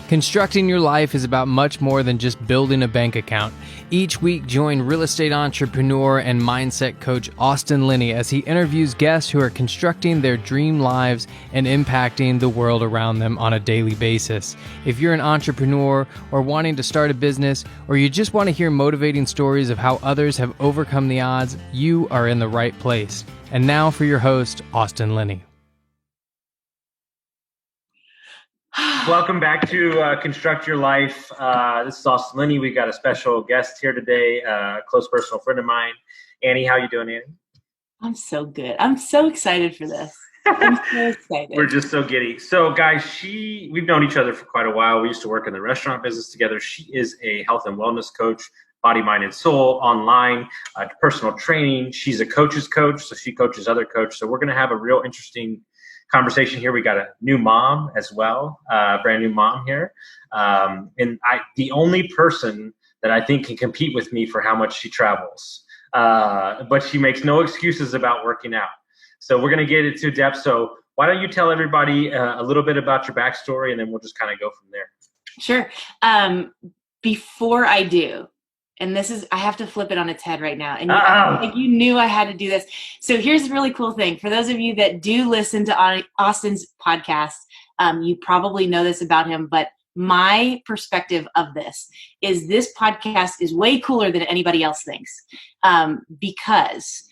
Constructing your life is about much more than just building a bank account. Each week, join real estate entrepreneur and mindset coach Austin Linney as he interviews guests who are constructing their dream lives and impacting the world around them on a daily basis. If you're an entrepreneur or wanting to start a business, or you just want to hear motivating stories of how others have overcome the odds, you are in the right place. And now for your host, Austin Linney. Welcome back to Construct Your Life. This is Austin Linney. We got a special guest here today, a close personal friend of mine. Annie, how you doing, Annie? I'm so good. I'm so excited for this. I'm so excited. We're just so giddy. So, guys, we've known each other for quite a while. We used to work in the restaurant business together. She is a health and wellness coach, body, mind, and soul, online, personal training. She's a coach's coach, so she coaches other coaches. So we're going to have a real interesting conversation here. We got a new mom as well, brand new mom here. The only person that I think can compete with me for how much she travels. But she makes no excuses about working out. So we're going to get into depth. So why don't you tell everybody a little bit about your backstory, and then we'll just kind of go from there. Sure. Before I do, and I have to flip it on its head right now. And you knew I had to do this. So here's a really cool thing. For those of you that do listen to Austin's podcast, you probably know this about him, but my perspective of this podcast is way cooler than anybody else thinks. Because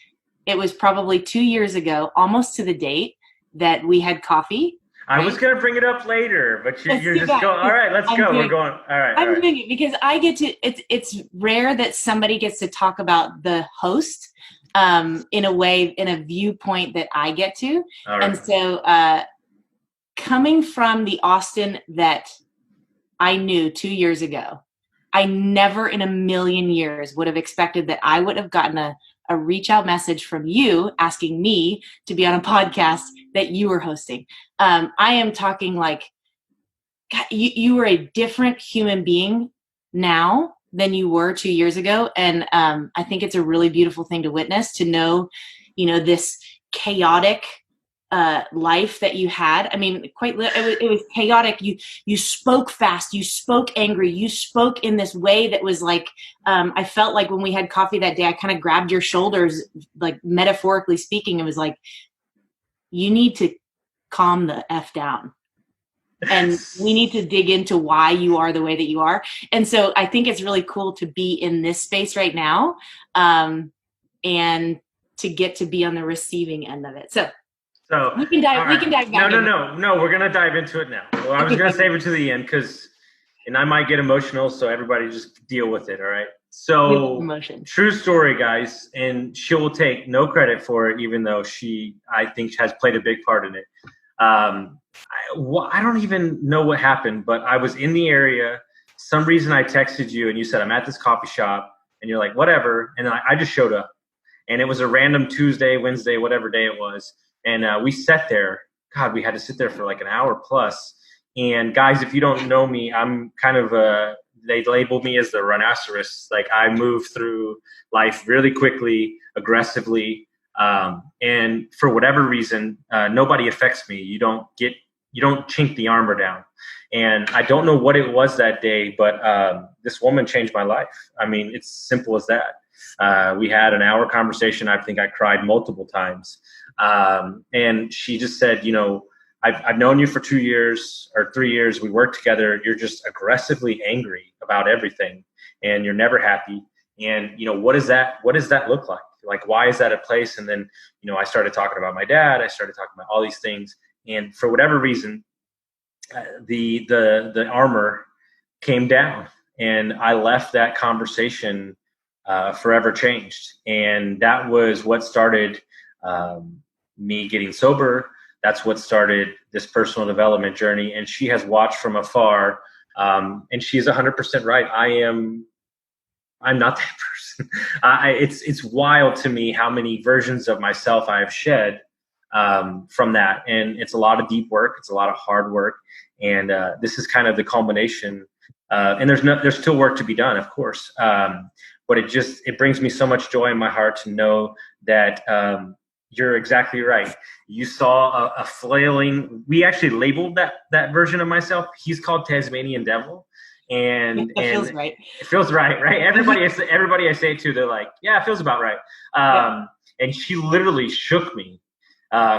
it was probably 2 years ago, almost to the date, that we had coffee. I was going to bring it up later, but you're just going, all right, let's go. We're going, all right. I'm doing it because I get to, it's rare that somebody gets to talk about the host in a way, in a viewpoint that I get to. Right. And so coming from the Austin that I knew 2 years ago, I never in a million years would have expected that I would have gotten a reach out message from you asking me to be on a podcast that you were hosting. I am talking like, God, you are a different human being now than you were 2 years ago. And I think it's a really beautiful thing to witness, to know, this chaotic life that you had. I mean, it was chaotic. You spoke fast, you spoke angry, you spoke in this way that was like, I felt like when we had coffee that day, I kind of grabbed your shoulders, like metaphorically speaking. It was like, you need to calm the F down. And we need to dig into why you are the way that you are. And so I think it's really cool to be in this space right now, and to get to be on the receiving end of it. So we can dive. Right. We can dive back. No. We're gonna dive into it now. Well, I was gonna save it to the end and I might get emotional, so everybody just deal with it. All right. So true story, guys, and she will take no credit for it, even though I think, has played a big part in it. I don't even know what happened, but I was in the area. Some reason I texted you, and you said I'm at this coffee shop, and you're like, whatever, and then I just showed up, and it was a random Tuesday, Wednesday, whatever day it was. And we sat there. God, we had to sit there for like an hour plus. And guys, if you don't know me, I'm kind of they labeled me as the rhinoceros. Like, I move through life really quickly, aggressively. And for whatever reason, nobody affects me. You don't chink the armor down. And I don't know what it was that day, but this woman changed my life. I mean, it's simple as that. We had an hour conversation. I think I cried multiple times. And she just said, I've known you for 2 years or 3 years. We work together. You're just aggressively angry about everything, and you're never happy. And, what does that look like? Like, why is that a place? And then, I started talking about my dad. I started talking about all these things. And for whatever reason, the armor came down, and I left that conversation forever changed. And that was what started me getting sober. That's what started this personal development journey. And she has watched from afar, and she's 100% right. I'm not that person. It's wild to me how many versions of myself I have shed from that. And it's a lot of deep work. It's a lot of hard work. And this is kind of the culmination. And there's still work to be done, of course. But it brings me so much joy in my heart to know that You're exactly right. You saw a flailing. We actually labeled that version of myself. He's called Tasmanian Devil, and It feels right. It feels right, right? Everybody I say it to, they're like, yeah, it feels about right. And she literally shook me,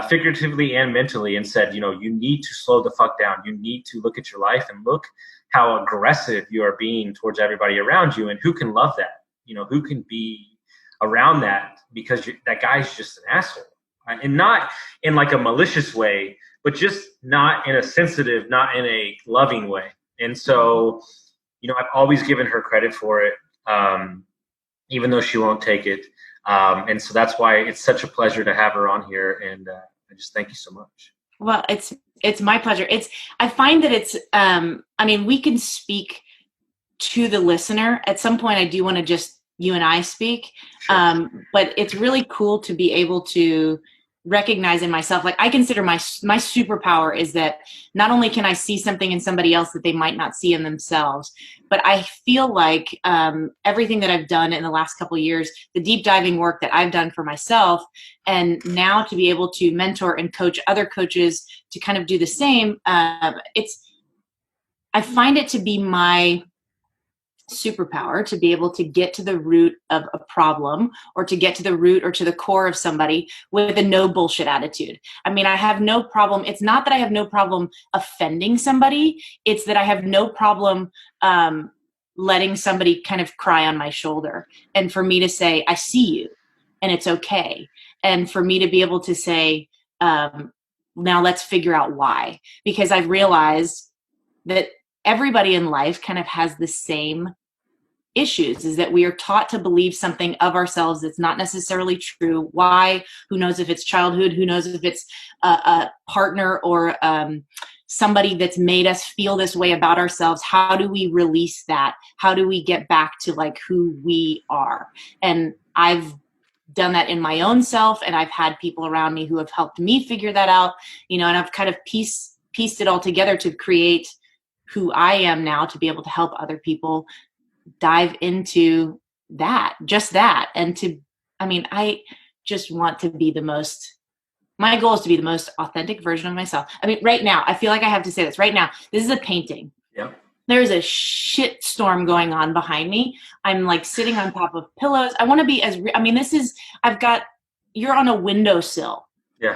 figuratively and mentally, and said, you know, you need to slow the fuck down. You need to look at your life and look how aggressive you are being towards everybody around you, and who can love that? You know, who can be around that, because that guy's just an asshole, and not in like a malicious way, but just not in a sensitive, not in a loving way. And so, you know, I've always given her credit for it, even though she won't take it. And so that's why it's such a pleasure to have her on here. And I just thank you so much. Well, it's my pleasure. I find that it's, I mean, we can speak to the listener. At some point, I do want to just you and I speak, sure. But it's really cool to be able to recognize in myself, like I consider my superpower is that not only can I see something in somebody else that they might not see in themselves, but I feel like everything that I've done in the last couple of years, the deep diving work that I've done for myself, and now to be able to mentor and coach other coaches to kind of do the same, I find it to be my superpower to be able to get to the root of a problem, or to get to the root or to the core of somebody with a no bullshit attitude. I mean, I have no problem. It's not that I have no problem offending somebody. It's that I have no problem letting somebody kind of cry on my shoulder, and for me to say, I see you and it's okay. And for me to be able to say, now let's figure out why, because I've realized that everybody in life kind of has the same issues, is that we are taught to believe something of ourselves that's not necessarily true. Why? Who knows if it's childhood? Who knows if it's a partner or somebody that's made us feel this way about ourselves? How do we release that? How do we get back to like who we are? And I've done that in my own self, and I've had people around me who have helped me figure that out, you know, and I've kind of pieced it all together to create who I am now, to be able to help other people dive into that, and I just want to be my goal is to be the most authentic version of myself. I mean, right now, I feel like I have to say this right now. This is a painting. Yeah. There's a shit storm going on behind me. I'm like sitting on top of pillows. I want to be you're on a windowsill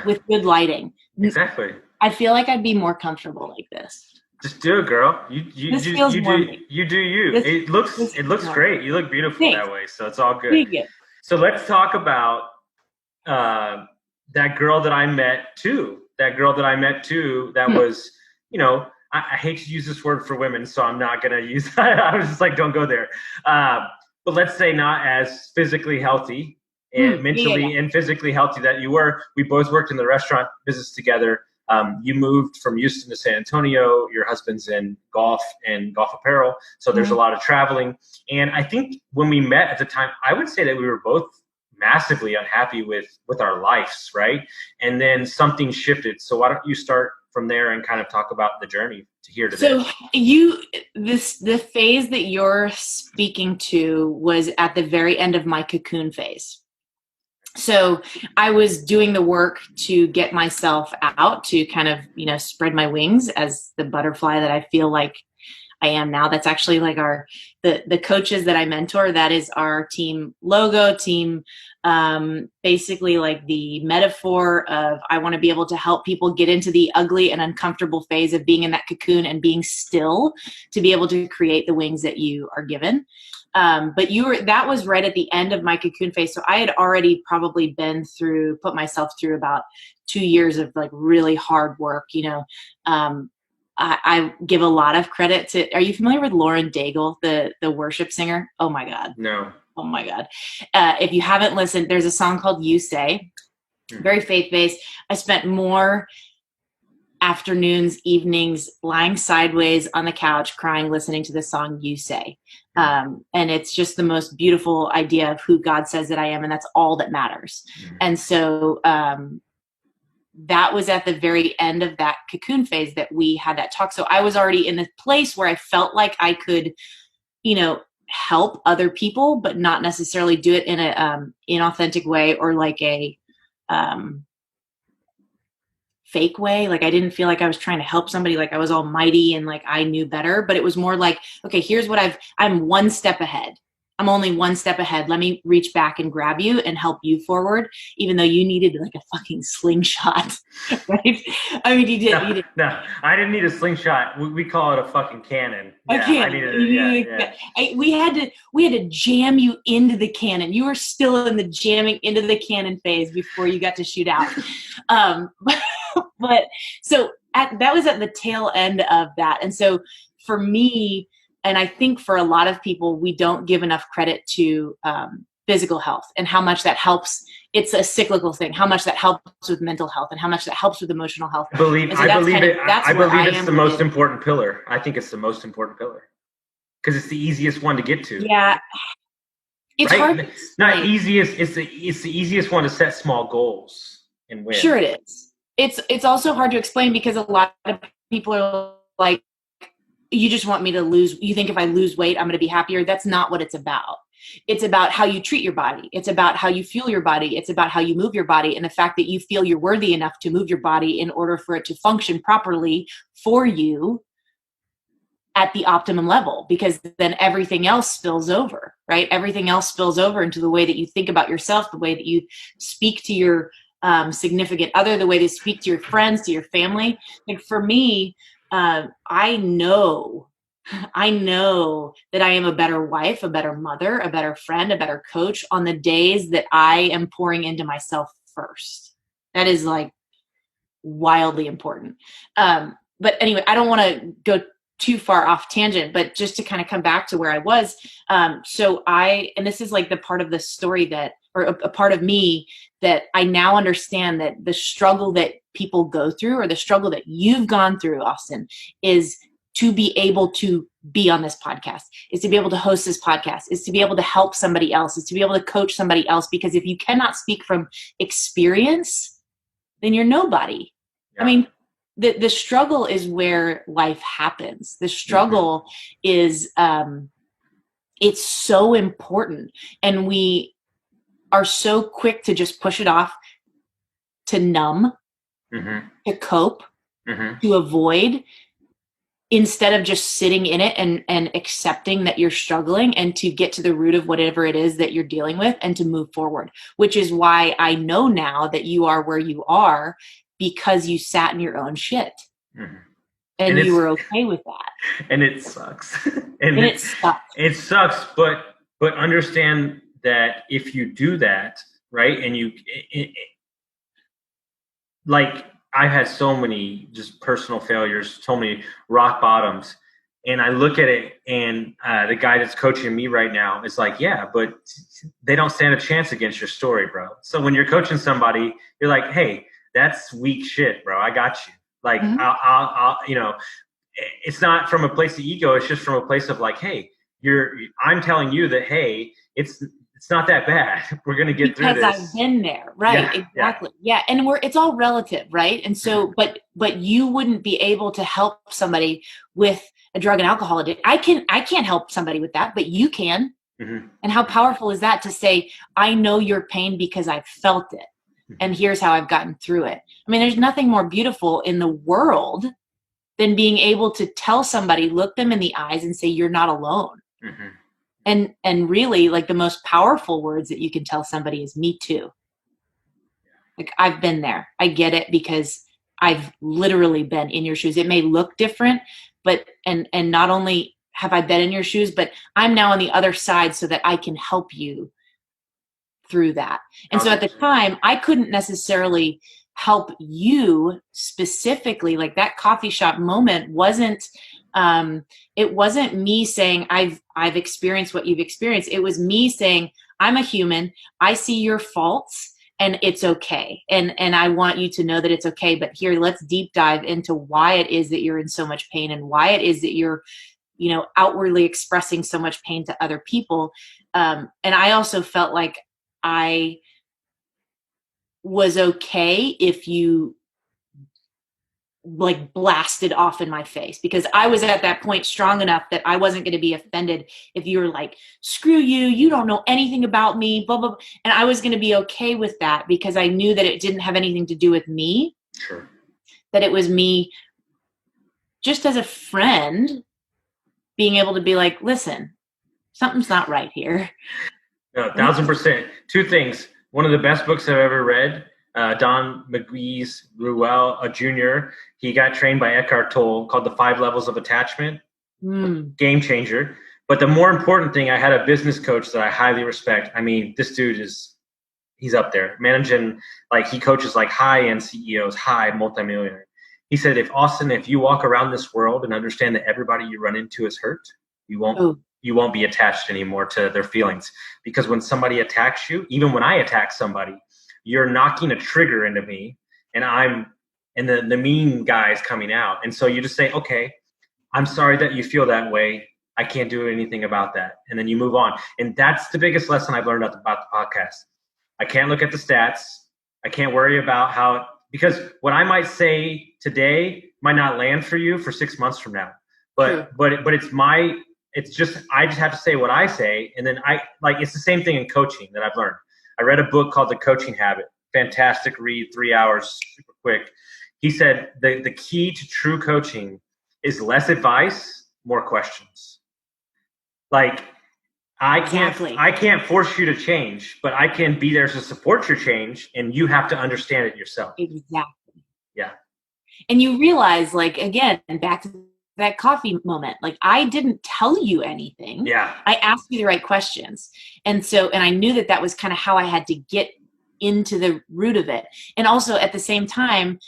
with good lighting. Exactly. I feel like I'd be more comfortable like this. Just do it, girl. You do you. It looks great. You look beautiful Thanks. That way, so it's all good. Thank you. So let's talk about that girl that I met too. That was, you know, I hate to use this word for women, so I'm not gonna use. I was just like, don't go there. But let's say not as physically healthy and mentally and physically healthy that you were. We both worked in the restaurant business together. You moved from Houston to San Antonio. Your husband's in golf and golf apparel. So there's a lot of traveling. And I think when we met at the time, I would say that we were both massively unhappy with our lives, right? And then something shifted. So why don't you start from there and kind of talk about the journey to here today? So the phase that you're speaking to was at the very end of my cocoon phase. So I was doing the work to get myself out, to kind of, you know, spread my wings as the butterfly that I feel like I am now. That's actually like the coaches that I mentor. That is our team logo, basically like the metaphor of, I want to be able to help people get into the ugly and uncomfortable phase of being in that cocoon and being still, to be able to create the wings that you are given. But that was right at the end of my cocoon phase. So I had already probably put myself through about 2 years of like really hard work. You know, I give a lot of credit to, are you familiar with Lauren Daigle, the worship singer? Oh my God. No. Oh my God. If you haven't listened, there's a song called You Say, very faith-based. I spent more afternoons, evenings, lying sideways on the couch, crying, listening to the song You Say. And it's just the most beautiful idea of who God says that I am. And that's all that matters. And so that was at the very end of that cocoon phase that we had that talk. So I was already in the place where I felt like I could, you know, help other people, but not necessarily do it in a inauthentic way, or like a fake way. Like I didn't feel like I was trying to help somebody, like I was almighty and like I knew better, but it was more like, okay, here's what I'm one step ahead. I'm only one step ahead. Let me reach back and grab you and help you forward, even though you needed like a fucking slingshot, right? I mean, you did. No, I didn't need a slingshot. We call it a fucking cannon. Yeah, I needed it. We had to jam you into the cannon. You were still in the jamming into the cannon phase before you got to shoot out. But so that was at the tail end of that. And so for me, and I think for a lot of people, we don't give enough credit to physical health and how much that helps. It's a cyclical thing, how much that helps with mental health and how much that helps with emotional health. I believe it's the most important pillar. I think it's the most important pillar because it's the easiest one to get to. Yeah. It's right? hard. Not easiest. It's the easiest one to set small goals and win. Sure it is. It's also hard to explain because a lot of people are like, you just want me to lose. You think if I lose weight, I'm going to be happier. That's not what it's about. It's about how you treat your body. It's about how you fuel your body. It's about how you move your body and the fact that you feel you're worthy enough to move your body in order for it to function properly for you at the optimum level, because then everything else spills over, right? Everything else spills over into the way that you think about yourself, the way that you speak to your significant other, the way they speak to your friends, to your family. Like for me, I know that I am a better wife, a better mother, a better friend, a better coach on the days that I am pouring into myself first. That is like wildly important. But anyway, I don't want to go too far off tangent, but just to kind of come back to where I was. And this is like the part of the story or a part of me that I now understand that the struggle that people go through, or the struggle that you've gone through, Austin, is to be able to be on this podcast, is to be able to host this podcast, is to be able to help somebody else, is to be able to coach somebody else. Because if you cannot speak from experience, then you're nobody. Yeah. I mean, the struggle is where life happens. The struggle is, it's so important. And we are so quick to just push it off, to numb, to cope, to avoid, instead of just sitting in it and accepting that you're struggling and to get to the root of whatever it is that you're dealing with and to move forward, which is why I know now that you are where you are because you sat in your own shit and you were okay with that. And it sucks. and it sucks. It sucks, but understand that if you do that, right, and like I've had so many just personal failures, so many rock bottoms, and I look at it and the guy that's coaching me right now is like, yeah, but they don't stand a chance against your story, bro. So when you're coaching somebody, you're like, hey, that's weak shit, bro. I got you. Like, I'll it's not from a place of ego. It's just from a place of like, hey, I'm telling you that, hey, it's not that bad. We're going to get through this. Because I've been there. Right. Yeah, exactly. Yeah. And it's all relative. Right. And so, but you wouldn't be able to help somebody with a drug and alcohol addiction. I can't help somebody with that, but you can. And how powerful is that to say, I know your pain because I've felt it. And here's how I've gotten through it. I mean, there's nothing more beautiful in the world than being able to tell somebody, look them in the eyes and say, you're not alone. And really, like, the most powerful words that you can tell somebody is me too. Like, I've been there. I get it because I've literally been in your shoes. It may look different, but, and not only have I been in your shoes, but I'm now on the other side so that I can help you through that. And so at the time, I couldn't necessarily help you specifically. Like, that coffee shop moment wasn't, it wasn't me saying I've experienced what you've experienced. It was me saying, I'm a human. I see your faults and it's okay. And I want you to know that it's okay. But here, let's deep dive into why it is that you're in so much pain and why it is that you're, outwardly expressing so much pain to other people. And I also felt like I was okay if you like blasted off in my face, because I was at that point strong enough that I wasn't going to be offended if you were like, screw you, you don't know anything about me, blah, blah, blah. And I was going to be okay with that because I knew that it didn't have anything to do with me. Sure. That it was me just as a friend being able to be like, listen, something's not right here. No, 1,000%. Two things. One of the best books I've ever read, Don McGee's Ruel, a junior. He got trained by Eckhart Tolle, called The 5 Levels of Attachment. Game changer. But the more important thing, I had a business coach that I highly respect. I mean, this dude he's up there managing, like he coaches like high-end CEOs, high multimillionaire. He said, if you walk around this world and understand that everybody you run into is hurt, you won't be attached anymore to their feelings. Because when somebody attacks you, even when I attack somebody, you're knocking a trigger into me, and the mean guy's coming out. And so you just say, okay, I'm sorry that you feel that way. I can't do anything about that. And then you move on. And that's the biggest lesson I've learned about the podcast. I can't look at the stats. I can't worry about because what I might say today might not land for you for 6 months from now. But I just have to say what I say. And then it's the same thing in coaching that I've learned. I read a book called The Coaching Habit. Fantastic read, 3 hours, super quick. He said the key to true coaching is less advice, more questions. Like I can't force you to change, but I can be there to support your change, and you have to understand it yourself. Exactly. Yeah. And you realize, like, again, back to that coffee moment, like I didn't tell you anything. Yeah. I asked you the right questions. And I knew that was kind of how I had to get into the root of it. And also at the same time,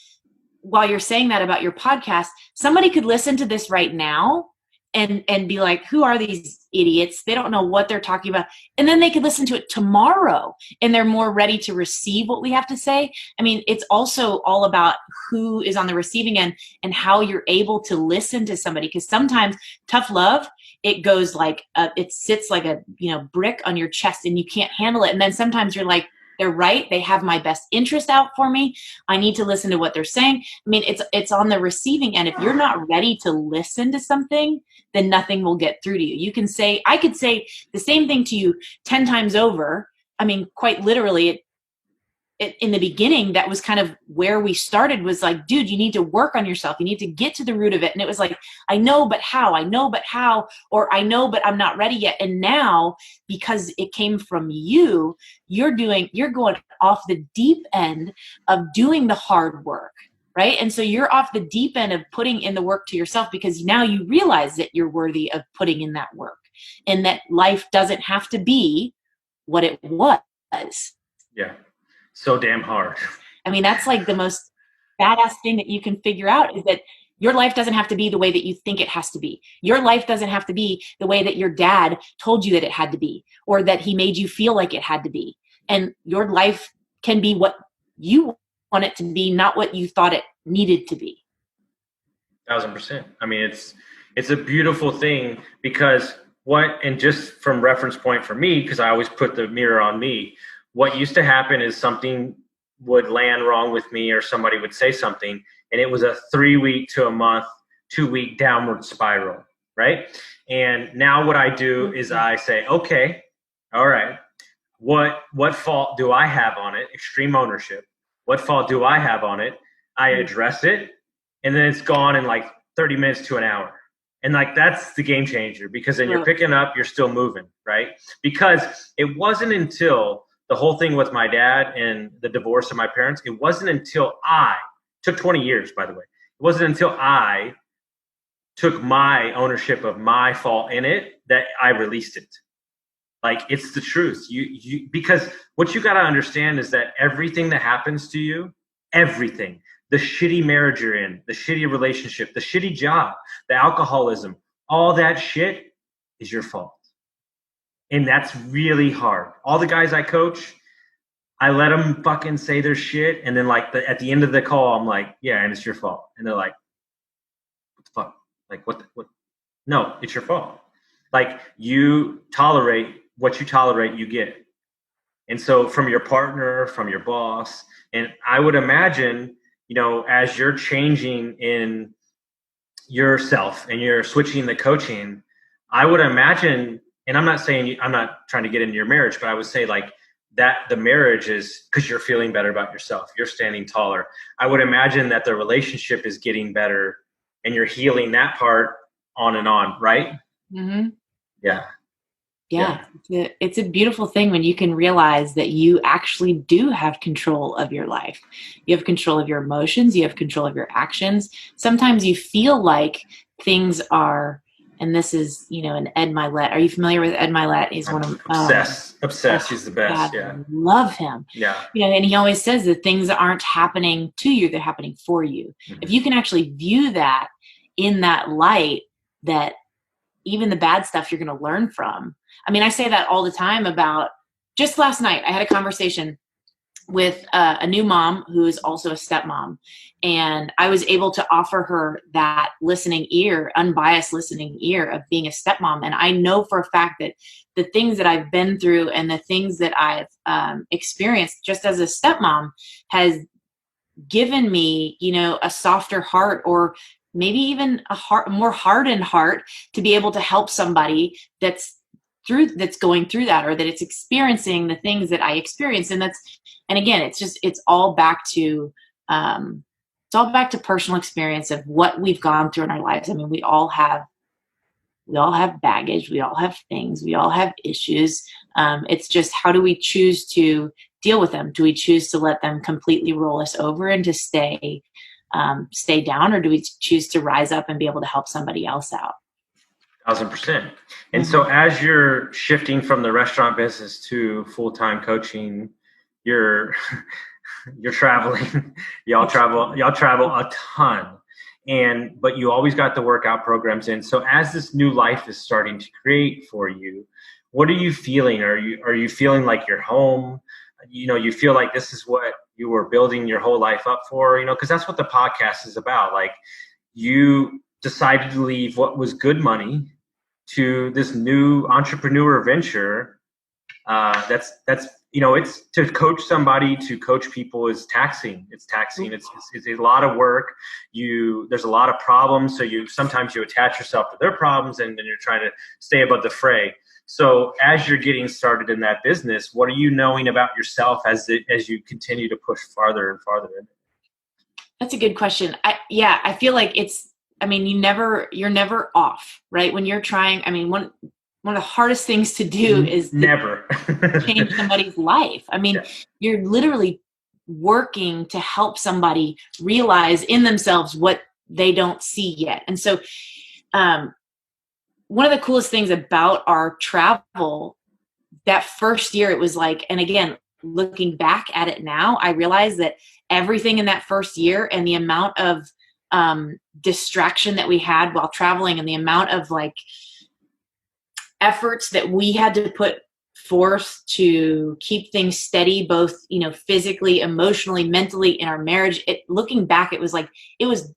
while you're saying that about your podcast, somebody could listen to this right now and be like, who are these idiots? They don't know what they're talking about. And then they could listen to it tomorrow and they're more ready to receive what we have to say. I mean, it's also all about who is on the receiving end and how you're able to listen to somebody. Because sometimes tough love, it goes like, it sits like a brick on your chest and you can't handle it. And then sometimes you're like, they're right. They have my best interest out for me. I need to listen to what they're saying. I mean, it's on the receiving end. If you're not ready to listen to something, then nothing will get through to you. I could say the same thing to you 10 times over. I mean, quite literally, in the beginning, that was kind of where we started, was like, dude, you need to work on yourself. You need to get to the root of it. And it was like, I know, but how? I know, but how? Or I know, but I'm not ready yet. And now, because it came from you, you're going off the deep end of doing the hard work, right? And so you're off the deep end of putting in the work to yourself, because now you realize that you're worthy of putting in that work and that life doesn't have to be what it was. Yeah. So damn hard. I mean, that's like the most badass thing that you can figure out, is that your life doesn't have to be the way that you think it has to be. Your life doesn't have to be the way that your dad told you that it had to be, or that he made you feel like it had to be. And your life can be what you want it to be, not what you thought it needed to be. 1,000%. I mean, it's a beautiful thing, because and just from reference point for me, because I always put the mirror on me, what used to happen is something would land wrong with me, or somebody would say something, and it was a 3-week to a month, 2-week downward spiral, right? And now what I do is I say, okay, all right, what fault do I have on it? Extreme ownership. What fault do I have on it? I address it, and then it's gone in like 30 minutes to an hour. And like, that's the game changer, because then you're picking up, you're still moving, right? Because it wasn't until the whole thing with my dad and the divorce of my parents, it wasn't until took 20 years, by the way. It wasn't until I took my ownership of my fault in it that I released it. Like, it's the truth. Because what you got to understand is that everything that happens to you, everything, the shitty marriage you're in, the shitty relationship, the shitty job, the alcoholism, all that shit is your fault. And that's really hard. All the guys I coach, I let them fucking say their shit. And then at the end of the call, I'm like, yeah, and it's your fault. And they're like, what the fuck? Like, what? No, it's your fault. Like, you tolerate what you tolerate, you get. And so from your partner, from your boss, and I would imagine as you're changing in yourself and you're switching the coaching, I would imagine, and I'm not saying, I'm not trying to get into your marriage, but I would say like that the marriage is because you're feeling better about yourself. You're standing taller. I would imagine that the relationship is getting better and you're healing that part on and on, right? Mm-hmm. Yeah. Yeah. It's a beautiful thing when you can realize that you actually do have control of your life. You have control of your emotions. You have control of your actions. Sometimes you feel like things are, and this is, an Ed Milet. Are you familiar with Ed Milet? He's one of obsessed. He's the best. God, yeah. I love him. Yeah. And he always says that things aren't happening to you. They're happening for you. Mm-hmm. If you can actually view that in that light, that even the bad stuff you're going to learn from. I mean, I say that all the time about, just last night, I had a conversation with a new mom who is also a stepmom. And I was able to offer her that listening ear, unbiased listening ear of being a stepmom. And I know for a fact that the things that I've been through and the things that I've experienced just as a stepmom has given me, a softer heart, or maybe even a more hardened heart to be able to help somebody that's going through that, or that it's experiencing the things that I experienced. And again, it's all back to personal experience of what we've gone through in our lives. I mean, we all have baggage. We all have things. We all have issues. It's just, how do we choose to deal with them? Do we choose to let them completely roll us over and to stay down, or do we choose to rise up and be able to help somebody else out? 1,000%. And so as you're shifting from the restaurant business to full-time coaching, you're traveling, y'all travel a ton, but you always got the workout programs in. So as this new life is starting to create for you, what are you feeling? Are you feeling like you're home? You feel like this is what you were building your whole life up for, because that's what the podcast is about. Like, you decided to leave what was good money to this new entrepreneur venture. That's it's to coach somebody, to coach people is taxing. It's taxing. It's a lot of work. There's a lot of problems. So sometimes you attach yourself to their problems, and then you're trying to stay above the fray. So as you're getting started in that business, what are you knowing about yourself as you continue to push farther and farther in? That's a good question. I feel like you're never off, right? When you're trying, one of the hardest things to do is never change somebody's life. You're literally working to help somebody realize in themselves what they don't see yet. And so, one of the coolest things about our travel, that first year, it was like, and again, looking back at it now, I realize that everything in that first year and the amount of distraction that we had while traveling, and the amount of efforts that we had to put forth to keep things steady, both, physically, emotionally, mentally, in our marriage. Looking back, it was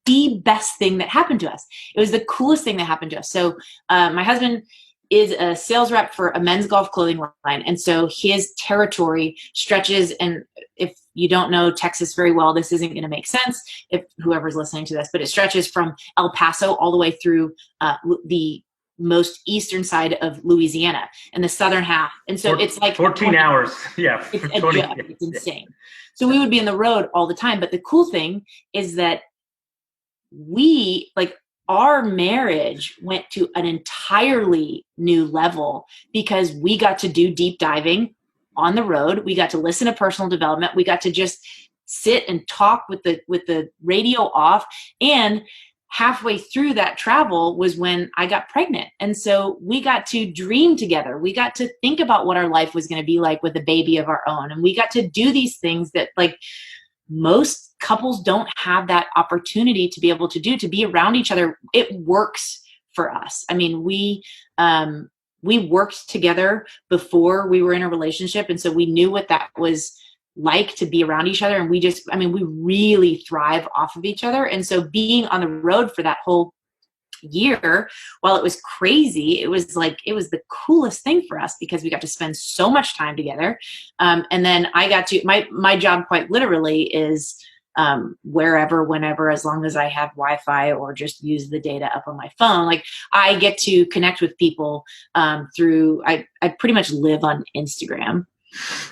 the best thing that happened to us. It was the coolest thing that happened to us. So my husband is a sales rep for a men's golf clothing line. And so his territory stretches, and if you don't know Texas very well, this isn't going to make sense if whoever's listening to this, but it stretches from El Paso all the way through the most eastern side of Louisiana and the southern half. And so it's like 14 hours. Yeah. It's insane. So we would be on the road all the time. But the cool thing is that our marriage went to an entirely new level because we got to do deep diving on the road. We got to listen to personal development. We got to just sit and talk with the radio off. And halfway through that travel was when I got pregnant. And so we got to dream together. We got to think about what our life was going to be like with a baby of our own. And we got to do these things that most couples don't have that opportunity to be able to do, to be around each other. It works for us. We worked together before we were in a relationship. And so we knew what that was like to be around each other. And we really thrive off of each other. And so being on the road for that whole year, while it was crazy, it was the coolest thing for us because we got to spend so much time together. And then I got to, my job quite literally is wherever, whenever, as long as I have Wi-Fi or just use the data up on my phone. Like I get to connect with people through, I pretty much live on Instagram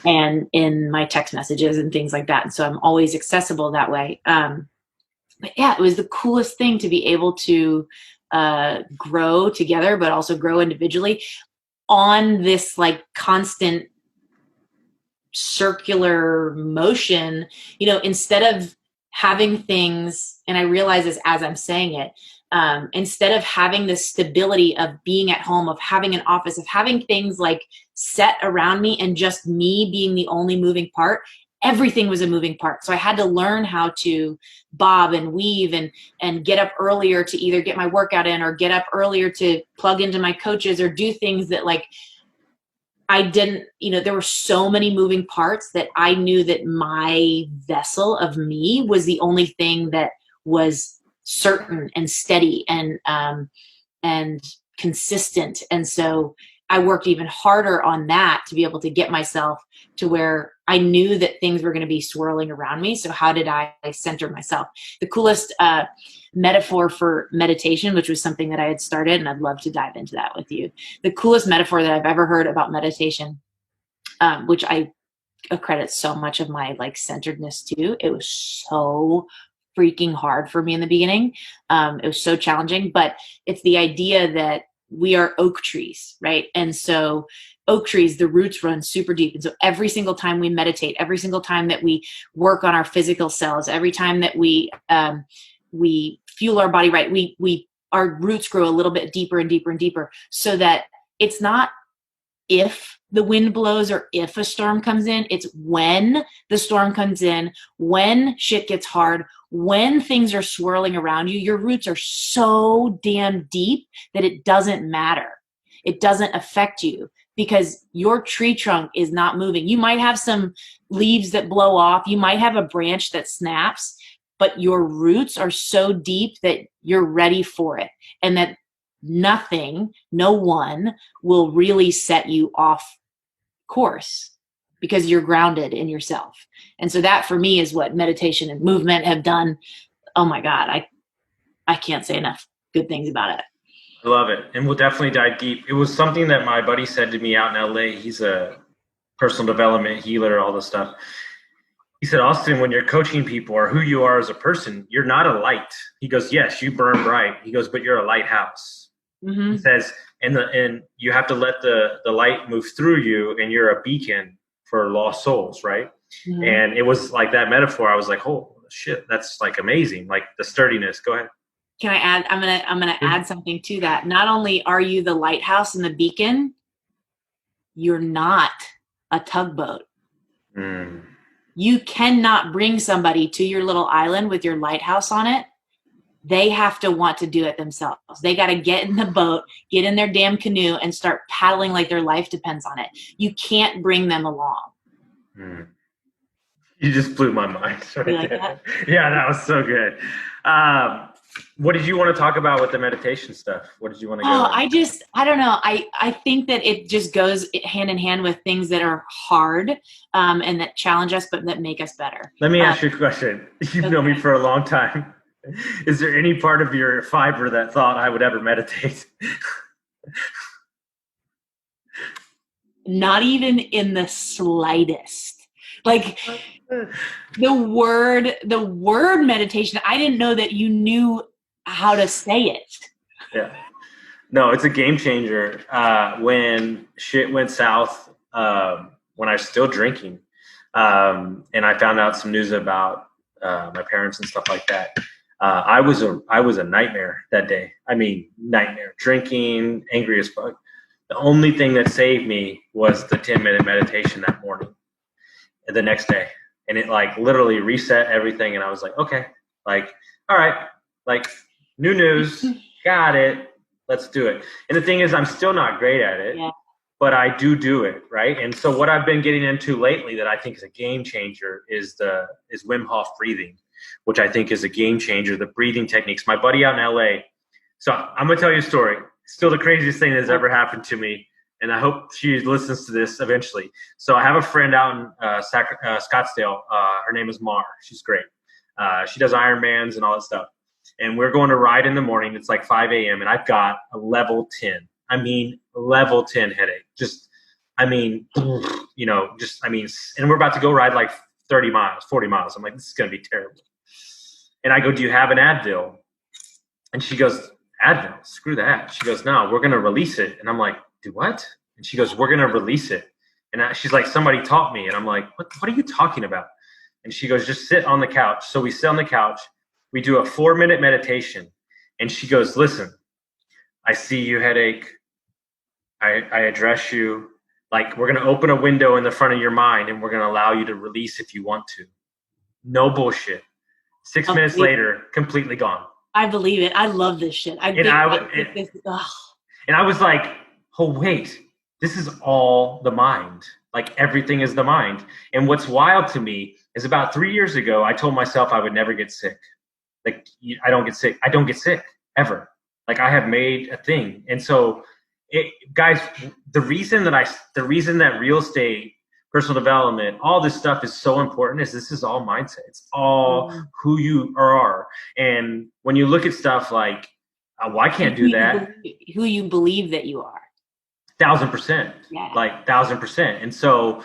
and in my text messages and things like that. And so I'm always accessible that way. But yeah, it was the coolest thing to be able to grow together, but also grow individually on this like constant circular motion, instead of having things, and I realize this as I'm saying it, instead of having the stability of being at home, of having an office, of having things like set around me and just me being the only moving part, everything was a moving part. So I had to learn how to bob and weave and get up earlier to either get my workout in or get up earlier to plug into my coaches or do things that like I didn't, there were so many moving parts that I knew that my vessel of me was the only thing that was certain and steady and consistent. And so I worked even harder on that to be able to get myself to where I knew that things were going to be swirling around me. So how did I center myself? The coolest metaphor for meditation, which was something that I had started, and I'd love to dive into that with you. The coolest metaphor that I've ever heard about meditation, which I accredit so much of my like centeredness to. It was so freaking hard for me in the beginning. It was so challenging, but it's the idea that we are oak trees, right? And so oak trees, the roots run super deep. And so every single time we meditate, every single time that we work on our physical selves, every time that we fuel our body right, our roots grow a little bit deeper and deeper and deeper, so that it's not if the wind blows or if a storm comes in, it's when the storm comes in, when shit gets hard, when things are swirling around you, your roots are so damn deep that it doesn't matter. It doesn't affect you because your tree trunk is not moving. You might have some leaves that blow off. You might have a branch that snaps, but your roots are so deep that you're ready for it. And that nothing, no one will really set you off course because you're grounded in yourself. And so that for me is what meditation and movement have done. Oh my God, I can't say enough good things about it. I love it. And we'll definitely dive deep. It was something that my buddy said to me out in LA. He's a personal development healer, all this stuff. He said, Austin, when you're coaching people or who you are as a person, you're not a light. He goes, yes, you burn bright. He goes, but you're a lighthouse. Mm-hmm. He says, and you have to let the light move through you, and you're a beacon for lost souls, right? Mm-hmm. And it was like that metaphor. I was like, oh shit, that's like amazing. Like the sturdiness. Go ahead. Can I add? I'm gonna add something to that. Not only are you the lighthouse and the beacon, you're not a tugboat. Mm. You cannot bring somebody to your little island with your lighthouse on it. They have to want to do it themselves. They got to get in the boat, get in their damn canoe, and start paddling like their life depends on it. You can't bring them along. Mm. You just blew my mind. Right, you like that? Yeah, that was so good. What did you want to talk about with the meditation stuff? What did you want to go on? I don't know. I think that it just goes hand in hand with things that are hard and that challenge us, but that make us better. Let me ask you a question. You've known me for a long time. Is there any part of your fiber that thought I would ever meditate? Not even in the slightest. Like the word meditation, I didn't know that you knew how to say it. Yeah. No, it's a game changer. When shit went south, when I was still drinking, and I found out some news about my parents and stuff like that. I was a nightmare that day. I mean, nightmare. Drinking, angry as fuck. The only thing that saved me was the 10-minute meditation that morning and the next day. And it like literally reset everything. And I was like, okay, like, all right, like new news, got it. Let's do it. And the thing is, I'm still not great at it, but I do it. Right. And so what I've been getting into lately that I think is a game changer is Wim Hof breathing, which I think is a game changer. The breathing techniques. My buddy out in LA. So I'm going to tell you a story. Still the craziest thing that's ever happened to me. And I hope she listens to this eventually. So I have a friend out in Scottsdale. Her name is Mar. She's great. She does Ironmans and all that stuff. And we're going to ride in the morning. It's like 5 a.m. and I've got a level 10. I mean, level 10 headache. And we're about to go ride like 30 miles, 40 miles. I'm like, this is going to be terrible. And I go, do you have an Advil? And she goes, Advil, screw that. She goes, no, we're going to release it. And I'm like, do what? And she goes, we're going to release it. And she's like, somebody taught me. And I'm like, what are you talking about? And she goes, just sit on the couch. So we sit on the couch. We do a 4-minute meditation. And she goes, listen, I see you headache. I address you. Like, we're going to open a window in the front of your mind and we're going to allow you to release if you want to. No bullshit. 6 minutes later, completely gone. I believe it. I love this shit. I was like, oh, wait, this is all the mind. Like, everything is the mind. And what's wild to me is about 3 years ago, I told myself I would never get sick. Like, I don't get sick. I don't get sick ever. Like, I have made a thing. And so, guys, the reason that real estate, personal development, all this stuff is so important is this is all mindset. It's all who you are. And when you look at stuff like, well, I can't do that. Who you believe that you are. 1,000%. Yeah. Like 1,000%. And so,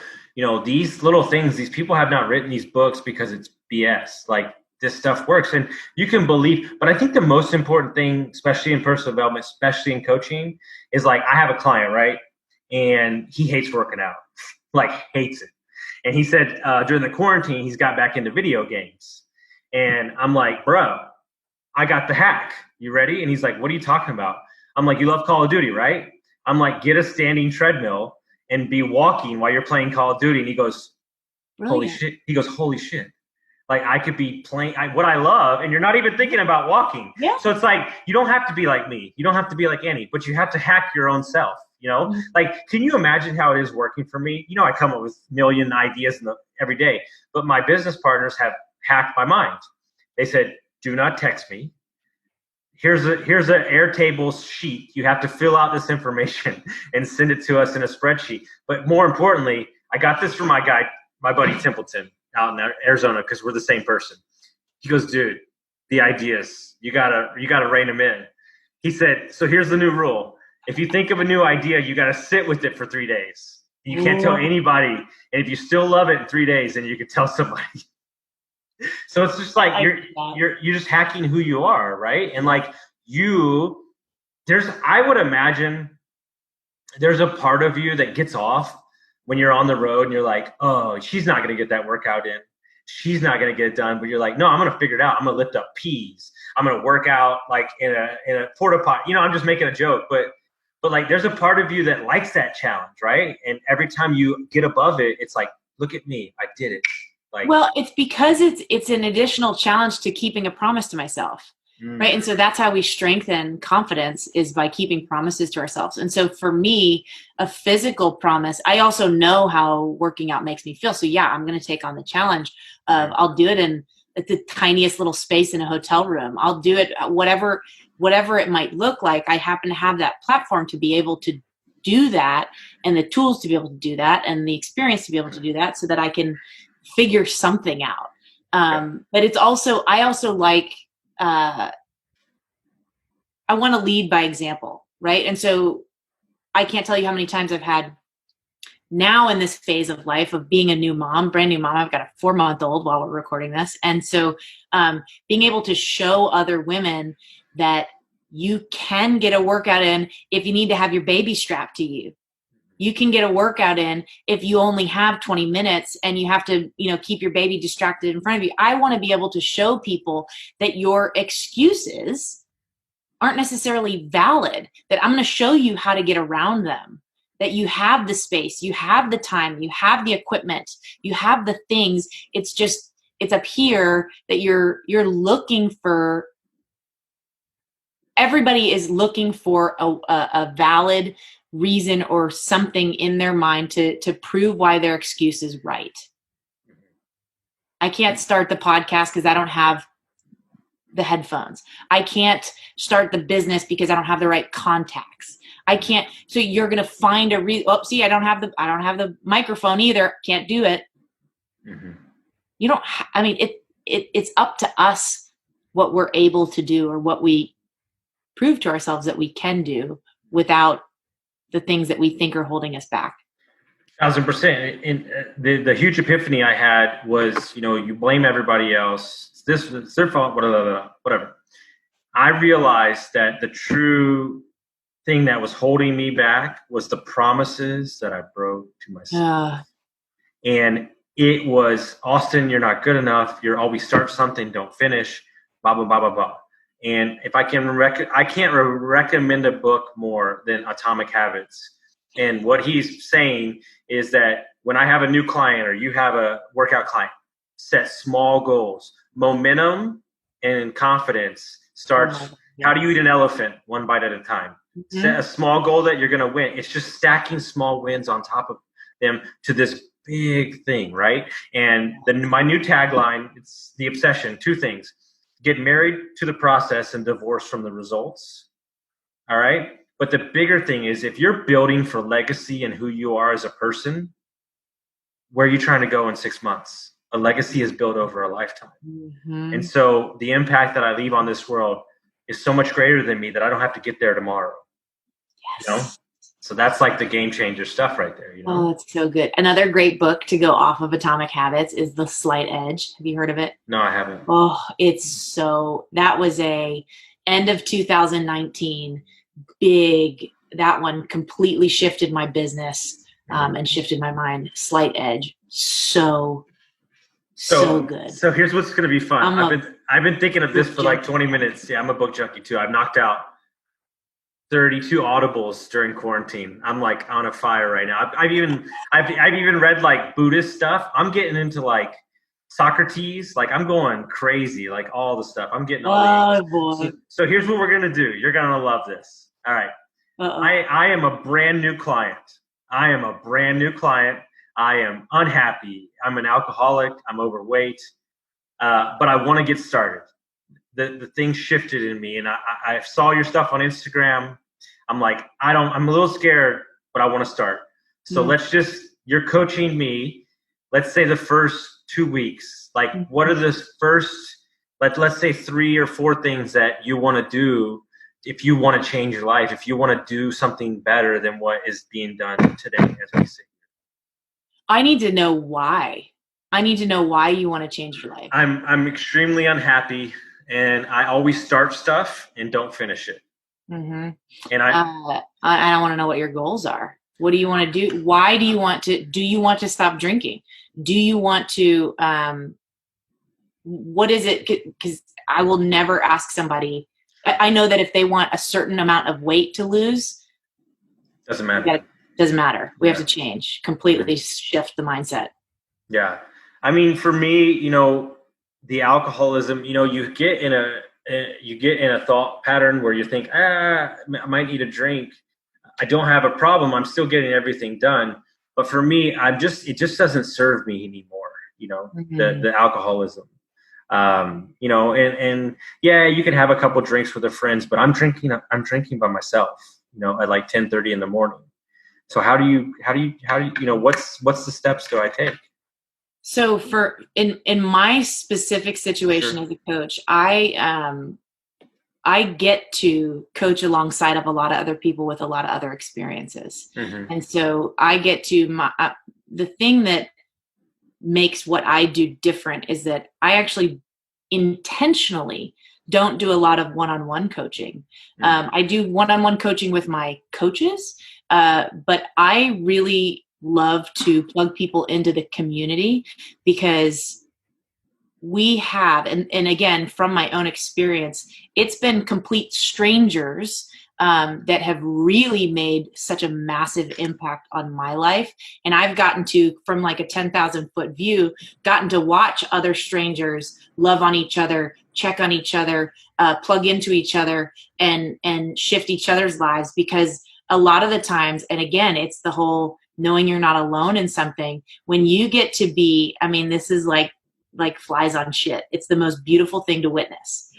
these little things, these people have not written these books because it's BS. Like, this stuff works and you can believe. But I think the most important thing, especially in personal development, especially in coaching, is like, I have a client, right? And he hates working out, like hates it. And he said during the quarantine, he's got back into video games. And I'm like, bro, I got the hack. You ready? And he's like, what are you talking about? I'm like, you love Call of Duty, right? I'm like, get a standing treadmill and be walking while you're playing Call of Duty. And he goes, holy shit. He goes, holy shit. Like, I could be playing what I love, and you're not even thinking about walking. Yeah. So it's like, you don't have to be like me. You don't have to be like Annie, but you have to hack your own self, Like, can you imagine how it is working for me? I come up with a million ideas every day, but my business partners have hacked my mind. They said, do not text me. Here's an Airtable sheet. You have to fill out this information and send it to us in a spreadsheet. But more importantly, I got this from my buddy Templeton, out in Arizona, because we're the same person. He goes, dude, the ideas, you gotta rein them in. He said, so here's the new rule. If you think of a new idea, you gotta sit with it for 3 days. You can't tell anybody. And if you still love it in 3 days, then you can tell somebody. So it's just like you're just hacking who you are, right? And like I would imagine there's a part of you that gets off when you're on the road and you're like, oh, she's not going to get that workout in. She's not going to get it done. But you're like, no, I'm going to figure it out. I'm going to lift up peas. I'm going to work out like in a porta potty. I'm just making a joke. But like, there's a part of you that likes that challenge, right? And every time you get above it, it's like, look at me. I did it. Like, well, it's because it's an additional challenge to keeping a promise to myself. Right. And so that's how we strengthen confidence, is by keeping promises to ourselves. And so for me, a physical promise, I also know how working out makes me feel. So yeah, I'm going to take on the challenge of, I'll do it in the tiniest little space in a hotel room. I'll do it, whatever it might look like. I happen to have that platform to be able to do that, and the tools to be able to do that, and the experience to be able to do that, so that I can figure something out. But it's also, I also like, I want to lead by example, right? And so I can't tell you how many times I've had now in this phase of life of being a new mom, brand new mom. I've got a 4-month-old while we're recording this. And so being able to show other women that you can get a workout in if you need to have your baby strapped to you. You can get a workout in if you only have 20 minutes and you have to, keep your baby distracted in front of you. I want to be able to show people that your excuses aren't necessarily valid, that I'm going to show you how to get around them, that you have the space, you have the time, you have the equipment, you have the things. It's up here that you're looking for. Everybody is looking for a valid reason or something in their mind to prove why their excuse is right. I can't start the podcast because I don't have the headphones. I can't start the business because I don't have the right contacts. I can't. So you're going to find a reason. Oh, see, I don't have the microphone either. Can't do it. Mm-hmm. You don't. it's up to us what we're able to do or what we prove to ourselves that we can do without the things that we think are holding us back. 1,000%. And the huge epiphany I had was, you blame everybody else. It's their fault, whatever. I realized that the true thing that was holding me back was the promises that I broke to myself. And it was, Austin, you're not good enough. You're always start something, don't finish, blah, blah, blah, blah, blah. And if I can't recommend a book more than Atomic Habits. And what he's saying is that when I have a new client or you have a workout client, set small goals. Momentum and confidence starts. How do you eat an elephant? One bite at a time. Mm-hmm. Set a small goal that you're going to win. It's just stacking small wins on top of them to this big thing, right? And my new tagline, it's the obsession, 2 things. Get married to the process and divorce from the results. All right? But the bigger thing is, if you're building for legacy and who you are as a person, where are you trying to go in 6 months? A legacy is built over a lifetime. Mm-hmm. And so the impact that I leave on this world is so much greater than me that I don't have to get there tomorrow. Yes. So that's like the game changer stuff right there. Oh, it's so good. Another great book to go off of Atomic Habits is The Slight Edge. Have you heard of it? No, I haven't. Oh, that was a end of 2019 big, that one completely shifted my business and shifted my mind. Slight Edge. So good. So here's what's going to be fun. I've been thinking of this for like 20 minutes. Yeah, I'm a book junkie too. I've knocked out 32 audibles during quarantine. I'm like on a fire right now. I've even read like Buddhist stuff. I'm getting into like Socrates. Like I'm going crazy, like all the stuff. I'm getting all the boy. So here's what we're going to do. You're going to love this. All right. I am a brand new client. I am unhappy. I'm an alcoholic. I'm overweight. But I want to get started. The thing shifted in me, and I saw your stuff on Instagram. I'm like, I'm a little scared, but I want to start. So you're coaching me. Let's say the first 2 weeks, like what are the first, let's say 3 or 4 things that you want to do if you want to change your life, if you want to do something better than what is being done today, as we see. I need to know why. I need to know why you want to change your life. I'm extremely unhappy, and I always start stuff and don't finish it. Mm-hmm. And I don't want to know what your goals are. What do you want to do? Why do you want to stop drinking? Do you want to, what is it? Because I will never ask somebody. I know that if they want a certain amount of weight to lose, doesn't matter. Doesn't matter. We have to change, completely shift the mindset. Yeah. I mean, for me, the alcoholism, you get in a thought pattern where you think, I might need a drink. I don't have a problem. I'm still getting everything done. But for me, it just doesn't serve me anymore, the alcoholism. And yeah, you can have a couple drinks with your friends, but I'm drinking by myself, at like 10:30 in the morning. So how do you, what's the steps do I take? So in my specific situation as a coach, I get to coach alongside of a lot of other people with a lot of other experiences. Mm-hmm. And so I get to the thing that makes what I do different is that I actually intentionally don't do a lot of one-on-one coaching. Mm-hmm. I do one-on-one coaching with my coaches, but I really love to plug people into the community because we have, and again, from my own experience, it's been complete strangers that have really made such a massive impact on my life. And I've gotten to, from like a 10,000 foot view, gotten to watch other strangers love on each other, check on each other, plug into each other, and shift each other's lives. Because a lot of the times, and again, it's the whole knowing you're not alone in something. When you get to be, this is like flies on shit. It's the most beautiful thing to witness.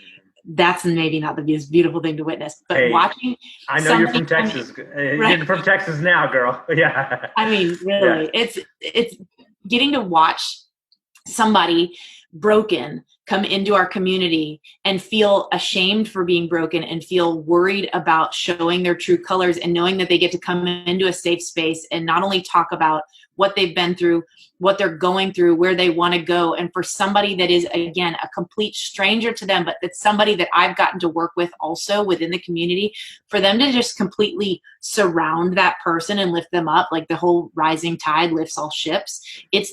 That's maybe not the most beautiful thing to witness, but watching. I know you're from Texas. You're from Texas now, girl. Yeah. Really, it's getting to watch somebody broken come into our community and feel ashamed for being broken and feel worried about showing their true colors, and knowing that they get to come into a safe space and not only talk about what they've been through, what they're going through, where they want to go. And for somebody that is, again, a complete stranger to them, but that's somebody that I've gotten to work with also within the community, for them to just completely surround that person and lift them up, like the whole rising tide lifts all ships. I have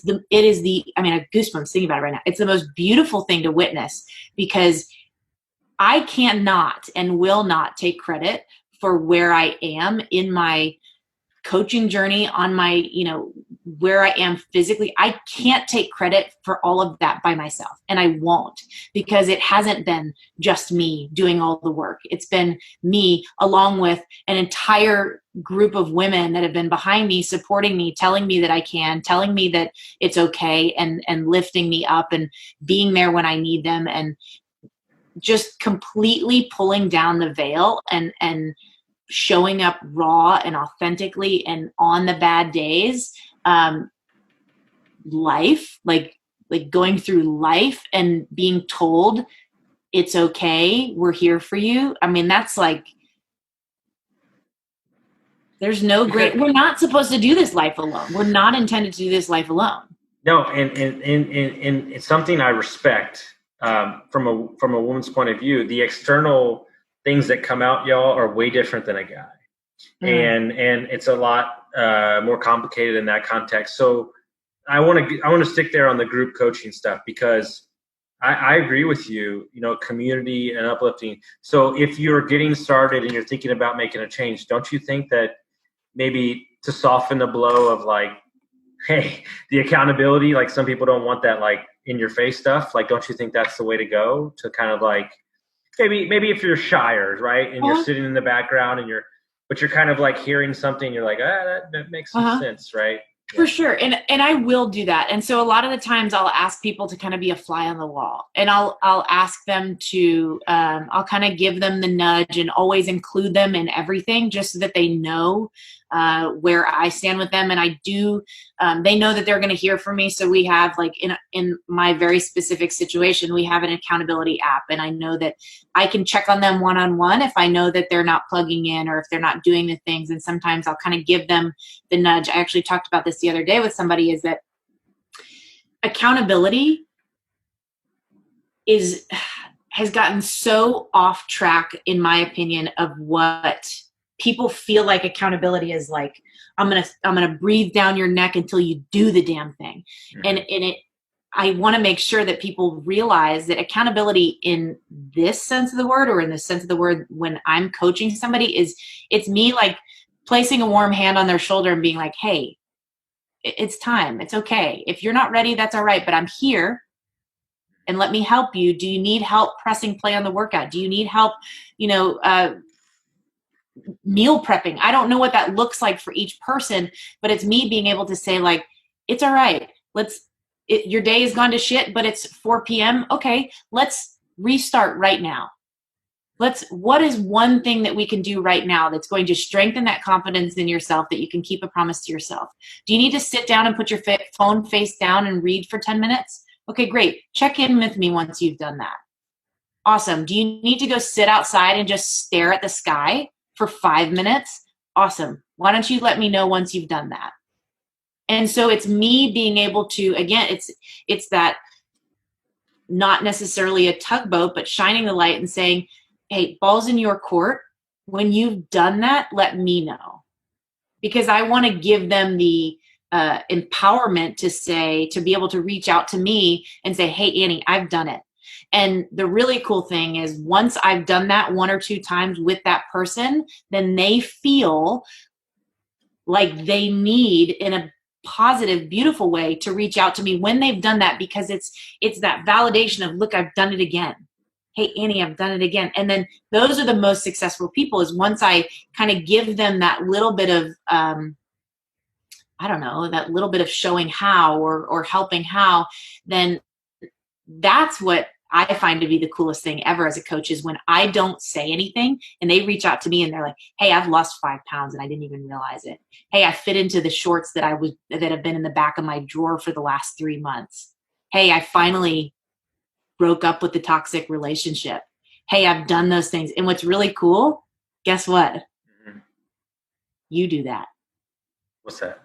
goosebumps thinking about it right now. It's the most beautiful thing to witness, because I cannot and will not take credit for where I am in my coaching journey, on my, where I am physically. I can't take credit for all of that by myself, and I won't, because it hasn't been just me doing all the work. It's been me along with an entire group of women that have been behind me, supporting me, telling me that I can, telling me that it's okay, and lifting me up and being there when I need them, and just completely pulling down the veil and showing up raw and authentically, and on the bad days, life, like going through life and being told it's okay, we're here for you. I mean, that's like, there's no great, we're not supposed to do this life alone. We're not intended to do this life alone. No, and it's something I respect from a woman's point of view. The external things that come out, y'all, are way different than a guy. And it's a lot more complicated in that context. So I want to stick there on the group coaching stuff, because I agree with you, community and uplifting. So if you're getting started and you're thinking about making a change, don't you think that maybe to soften the blow of like, hey, the accountability, like some people don't want that like in your face stuff. Like, don't you think that's the way to go, to kind of like, maybe if you're shyer, right? And you're sitting in the background but you're kind of like hearing something, you're like, that makes some sense, right? For sure. And I will do that. And so a lot of the times I'll ask people to kind of be a fly on the wall, and I'll ask them to, I'll kind of give them the nudge and always include them in everything, just so that they know where I stand with them. And I do, they know that they're going to hear from me. So we have, like, in my very specific situation, we have an accountability app, and I know that I can check on them one-on-one if I know that they're not plugging in, or if they're not doing the things. And sometimes I'll kind of give them the nudge. I actually talked about this the other day with somebody, is that accountability has gotten so off track, in my opinion, of what people feel like accountability is. Like, I'm gonna breathe down your neck until you do the damn thing. Mm-hmm. I want to make sure that people realize that accountability in this sense of the word, or in the sense of the word when I'm coaching somebody, it's me like placing a warm hand on their shoulder and being like, hey, it's time. It's okay. If you're not ready, that's all right. But I'm here, and let me help you. Do you need help pressing play on the workout? Do you need help, meal prepping? I don't know what that looks like for each person, but it's me being able to say, like, it's all right. Your day has gone to shit, but it's 4 p.m. Okay, let's restart right now. What is one thing that we can do right now that's going to strengthen that confidence in yourself, that you can keep a promise to yourself? Do you need to sit down and put your phone face down and read for 10 minutes? Okay, great. Check in with me once you've done that. Awesome. Do you need to go sit outside and just stare at the sky for 5 minutes? Awesome. Why don't you let me know once you've done that? And so it's me being able to, again, it's that, not necessarily a tugboat, but shining the light and saying, hey, ball's in your court. When you've done that, let me know. Because I want to give them the empowerment to be able to reach out to me and say, hey, Annie, I've done it. And the really cool thing is, once I've done that 1 or 2 times with that person, then they feel like they need, in a positive, beautiful way, to reach out to me when they've done that, because it's that validation of, look, I've done it again. Hey, Annie, I've done it again. And then those are the most successful people, is once I kind of give them that little bit of, that little bit of showing how, or helping how, then that's what I find to be the coolest thing ever as a coach, is when I don't say anything and they reach out to me and they're like, hey, I've lost 5 pounds and I didn't even realize it. Hey, I fit into the shorts that have been in the back of my drawer for the last 3 months. Hey, I finally broke up with the toxic relationship. Hey, I've done those things. And what's really cool, guess what? Mm-hmm. You do that. What's that?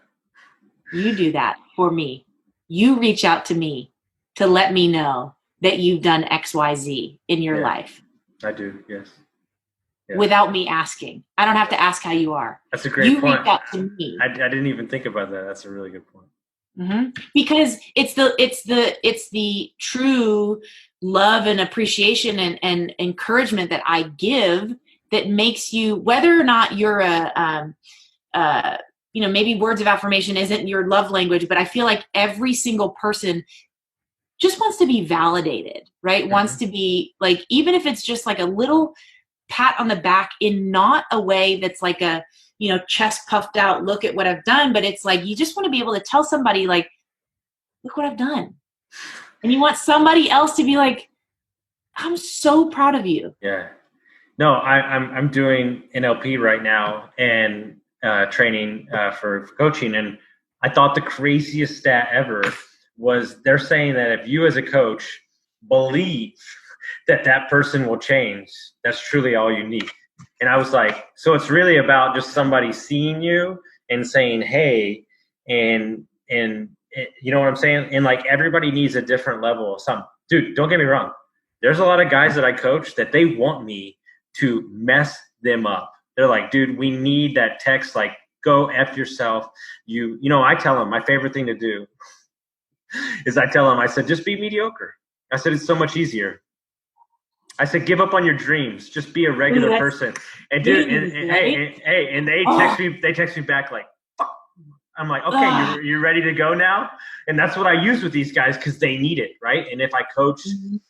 You do that for me. You reach out to me to let me know that you've done XYZ in your life. I do, yes. Without me asking. I don't have to ask how you are. That's a great point. You reach out to me. I didn't even think about that. That's a really good point. Mm-hmm. Because it's the true love and appreciation and encouragement that I give that makes you, whether or not you're maybe words of affirmation isn't your love language, but I feel like every single person just wants to be validated, right? Mm-hmm. Wants to be like, even if it's just like a little pat on the back, in not a way that's like a, chest puffed out, look at what I've done, but it's like, you just want to be able to tell somebody like, look what I've done. And you want somebody else to be like, I'm so proud of you. Yeah. No, I'm doing NLP right now and training for coaching. And I thought the craziest stat ever was they're saying that if you as a coach believe that person will change, that's truly all you need. And I was like, so it's really about just somebody seeing you and saying, hey, and you know what I'm saying? And like, everybody needs a different level of something. Dude, don't get me wrong. There's a lot of guys that I coach that they want me to mess them up. They're like, dude, we need that text, like, go F yourself. I tell them my favorite thing to do is I said, just be mediocre. I said, it's so much easier. I said, give up on your dreams. Just be a regular person. And dude, and they text me back like, fuck. I'm like, okay, you're ready to go now? And that's what I use with these guys because they need it, right? And if I coach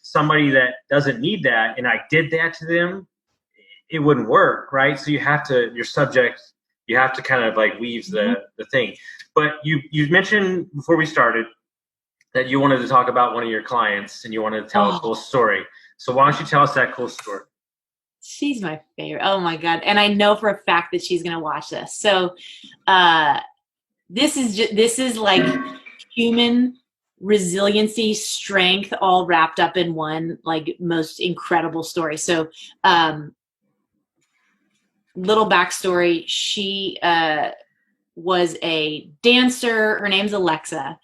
somebody that doesn't need that and I did that to them, it wouldn't work, right? So you have to kind of like weave the thing. But you mentioned before we started that you wanted to talk about one of your clients and you wanted to tell a cool story. So why don't you tell us that cool story? She's my favorite. Oh my God. And I know for a fact that she's going to watch this. So this is like human resiliency, strength, all wrapped up in one, like, most incredible story. So little backstory. She was a dancer. Her name's Alexa.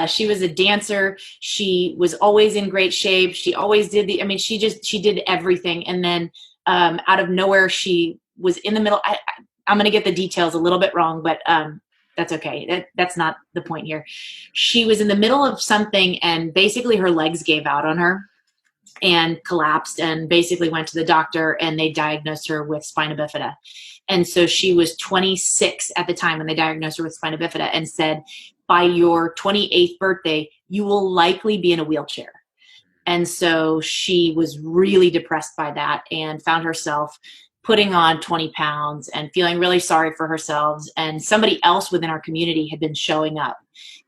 She was a dancer. She was always in great shape. She always did she did everything. And then out of nowhere, she was in the middle. I'm going to get the details a little bit wrong, but that's okay. That's not the point here. She was in the middle of something and basically her legs gave out on her and collapsed, and basically went to the doctor and they diagnosed her with spina bifida. And so she was 26 at the time when they diagnosed her with spina bifida and said, by your 28th birthday, you will likely be in a wheelchair. And so she was really depressed by that and found herself putting on 20 pounds and feeling really sorry for herself. And somebody else within our community had been showing up.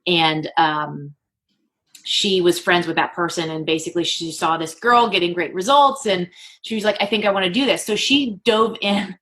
And she was friends with that person. And basically she saw this girl getting great results. And she was like, I think I want to do this. So she dove in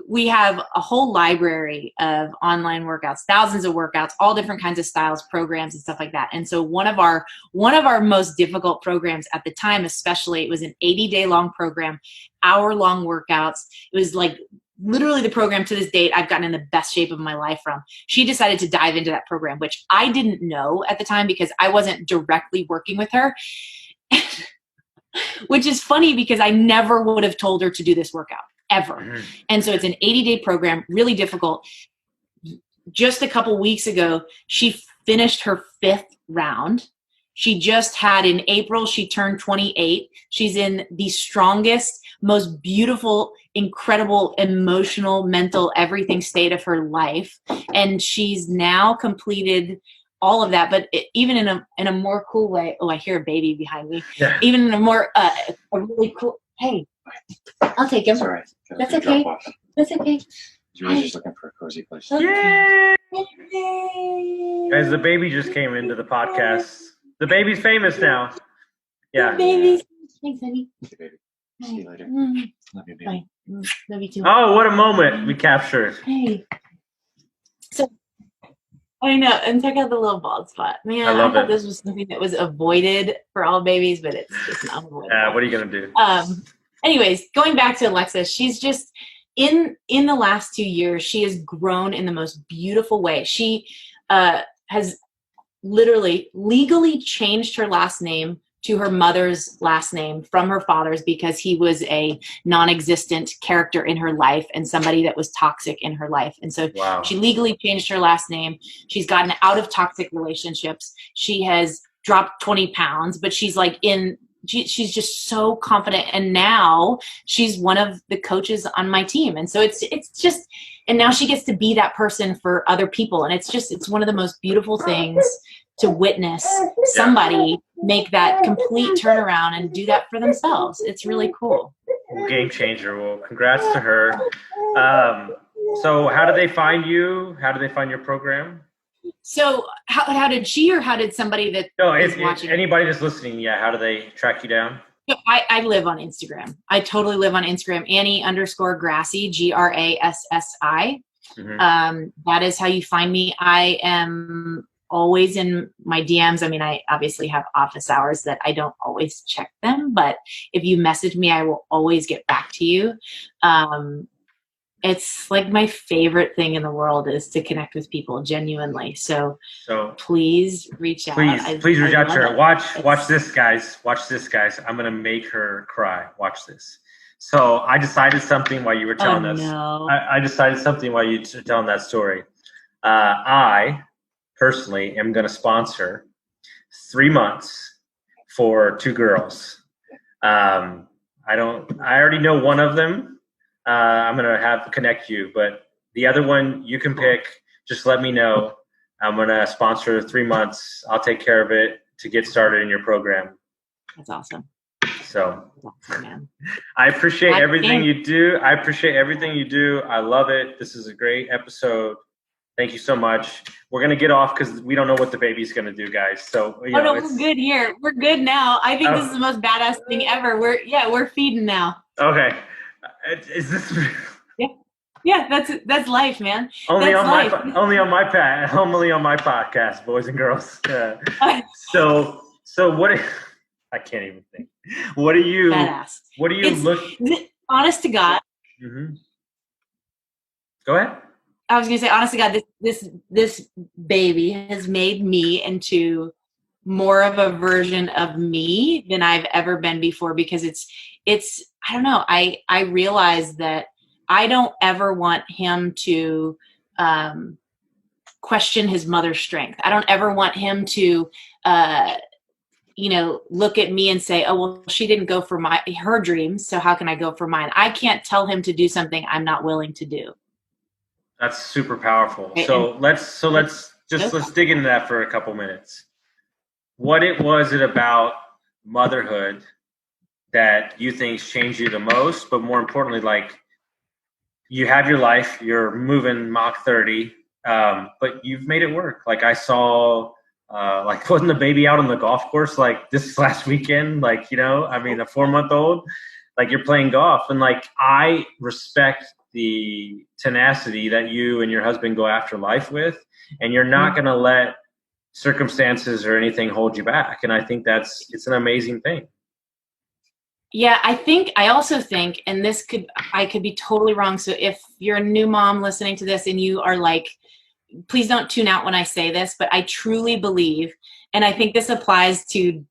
we have a whole library of online workouts, thousands of workouts, all different kinds of styles, programs, and stuff like that. And so one of our most difficult programs at the time, especially, it was an 80-day long program, hour-long workouts. It was like literally the program to this date I've gotten in the best shape of my life from. She decided to dive into that program, which I didn't know at the time because I wasn't directly working with her, which is funny because I never would have told her to do this workout. Ever. Mm-hmm. And so it's an 80-day program, really difficult. Just a couple weeks ago, she finished her 5th round. She just had, in April, she turned 28. She's in the strongest, most beautiful, incredible, emotional, mental, everything state of her life. And she's now completed all of that, but even in a more cool way. Oh, I hear a baby behind me. Yeah. Even in a more, a really cool, hey, I'll take him. Sorry. That's okay. That's okay. You were just looking for a cozy place. Yay! Guys, the baby just came into the podcast. The baby's famous now. Yeah. The baby's thanks, honey. Okay, baby. See you later. Love you, baby. Bye. Love you too. Oh, what a moment we captured. Hey. So I know. And check out the little bald spot. Man, I love thought it. this was something that was avoided for all babies, but it's just not avoidable. What are you going to do? Anyways, going back to Alexa, she's just in the last 2 years, she has grown in the most beautiful way. She has literally legally changed her last name to her mother's last name from her father's because he was a non-existent character in her life and somebody that was toxic in her life. And so she legally changed her last name. She's gotten out of toxic relationships. She has dropped 20 pounds, but she's like she's just so confident. And now she's one of the coaches on my team. And so it's just, and now she gets to be that person for other people. And it's one of the most beautiful things to witness somebody make that complete turnaround and do that for themselves. It's really cool. Game changer. Well, congrats to her. So how do they find you? How do they find your program? So how did she, or how did somebody that is watching? Anybody that's listening, how do they track you down? So I live on Instagram. I totally live on Instagram. Annie_Grassi, Grassi. That is how you find me. I am always in my DMs. I mean, I obviously have office hours that I don't always check them, but if you message me, I will always get back to you. It's like my favorite thing in the world is to connect with people genuinely. So please reach out. Please reach out to her. Watch this, guys. Watch this, guys. I'm going to make her cry. Watch this. So I decided something while you were telling us. No. I decided something while you were telling that story. I personally am going to sponsor 3 months for 2 girls. I already know one of them. I'm going to connect you, but the other one you can pick. Just let me know. I'm going to sponsor 3 months. I'll take care of it to get started in your program. That's awesome. So man. I appreciate everything you do. I love it. This is a great episode. Thank you so much. We're going to get off because we don't know what the baby's going to do, guys. So, we're good here. We're good now. I think this is the most badass thing ever. We're feeding now. Okay. Is this? Yeah, that's life, man. Only on my podcast, boys and girls. So what? I can't even think. What do you? Badass. What do you look? Honest to God. Mm-hmm. Go ahead. I was gonna say, honest to God, this baby has made me into more of a version of me than I've ever been before, because it's I don't know. I realize that I don't ever want him to question his mother's strength. I don't ever want him to look at me and say, oh, well, she didn't go for her dreams, so how can I go for mine? I can't tell him to do something I'm not willing to do. That's super powerful. So let's dig into that for a couple minutes. What was it about motherhood that you think's changed you the most? But more importantly, like, you have your life, you're moving Mach 30, but you've made it work. Like, I saw, wasn't the baby out on the golf course like this last weekend? Like, a 4-month-old, like, you're playing golf, and like, I respect the tenacity that you and your husband go after life with, and you're not going to let circumstances or anything hold you back. And I think it's an amazing thing. Yeah, I also think, and I could be totally wrong. So if you're a new mom listening to this and you are like, please don't tune out when I say this, but I truly believe, and I think this applies to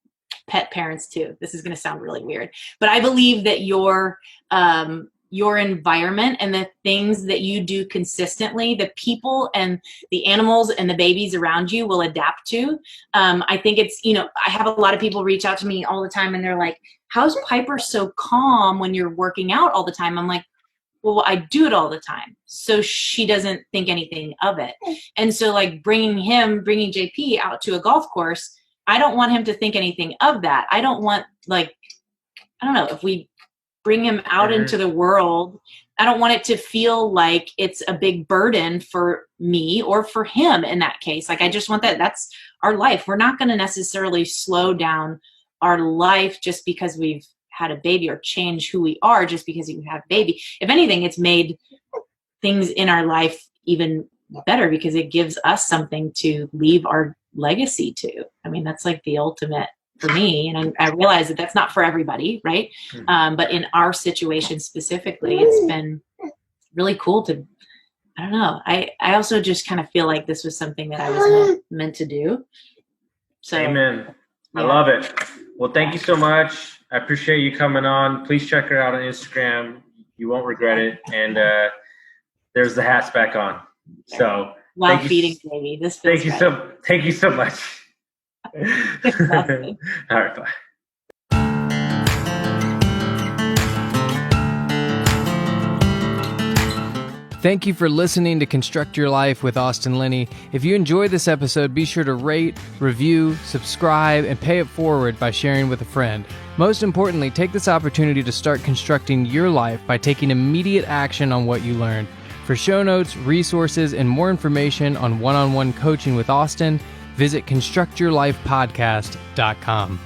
pet parents too. This is going to sound really weird, but I believe that your environment and the things that you do consistently, the people and the animals and the babies around you will adapt to. I think I have a lot of people reach out to me all the time and they're like, how's Piper so calm when you're working out all the time? I'm like, well, I do it all the time, so she doesn't think anything of it. And so like bringing JP out to a golf course, I don't want him to think anything of that. I don't want, like, I don't know, if we bring him out into the world, I don't want it to feel like it's a big burden for me or for him in that case. Like, I just want that's our life. We're not going to necessarily slow down our life just because we've had a baby, or change who we are just because we have a baby. If anything, it's made things in our life even better because it gives us something to leave our legacy to. I mean, that's like the ultimate for me. And I realize that that's not for everybody, right? But in our situation specifically, it's been really cool to, I don't know. I also just kind of feel like this was something that I was meant to do. So, amen. Yeah. I love it. Well, thank you so much. I appreciate you coming on. Please check her out on Instagram. You won't regret it. And there's the hats back on. So while feeding baby, this feels thank you so much. All right, bye. Thank you for listening to Construct Your Life with Austin Linney. If you enjoyed this episode, be sure to rate, review, subscribe, and pay it forward by sharing with a friend. Most importantly, take this opportunity to start constructing your life by taking immediate action on what you learned. For show notes, resources, and more information on one-on-one coaching with Austin, visit constructyourlifepodcast.com.